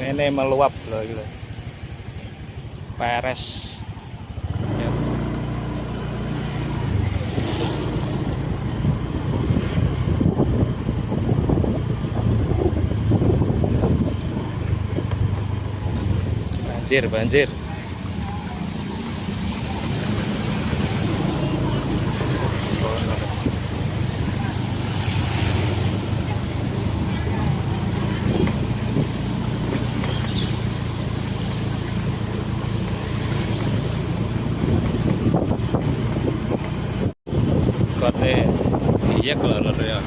ini meluap loh gitu. Peres ya. Banjir kote iya kalau ya.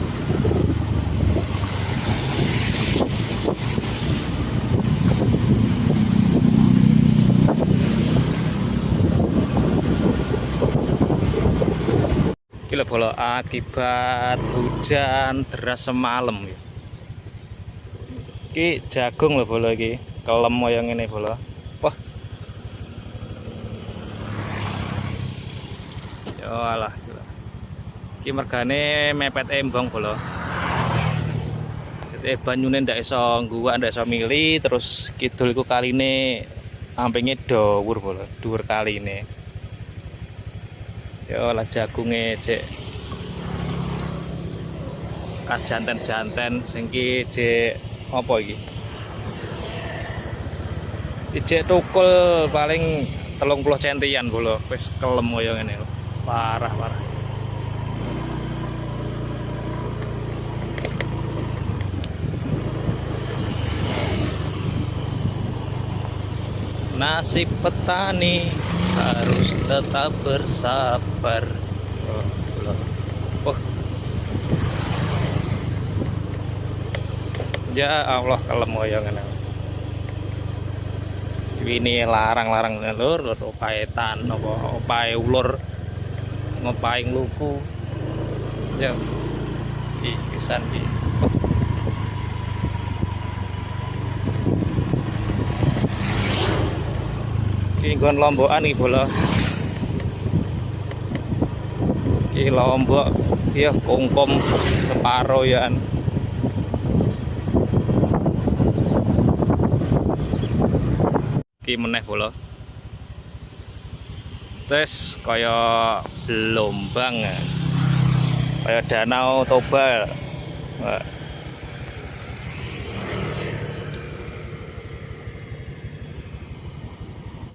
Gila bola akibat hujan deras semalam ya. Ki jagung loh bola ki, kelem yang ini bola. Wah. Ya alah gila. Ki mergane mepet embong bola. Jadi banyune ndak iso gua ndak iso mili terus kidul iku kaline ampinge dhuwur bola, dhuwur kaline. Ya lah jagunge cek kajanten-janten sing ki cek apa iki? Cek tukul paling 30 centian bola wis kelem koyo ngene lho. Parah. Nasib petani harus tetap bersabar. Oh. Ya Allah kelem koyo ngene. Ini larang lur opaetan apa opae ulur ngopaing luku. Ya. Iki pisan iki. Iki nggon lombokan iki bola. Iki lombok ya kongkom separo yaan. Iki meneh bola. Terus kaya Blombang. Kaya Danau Toba.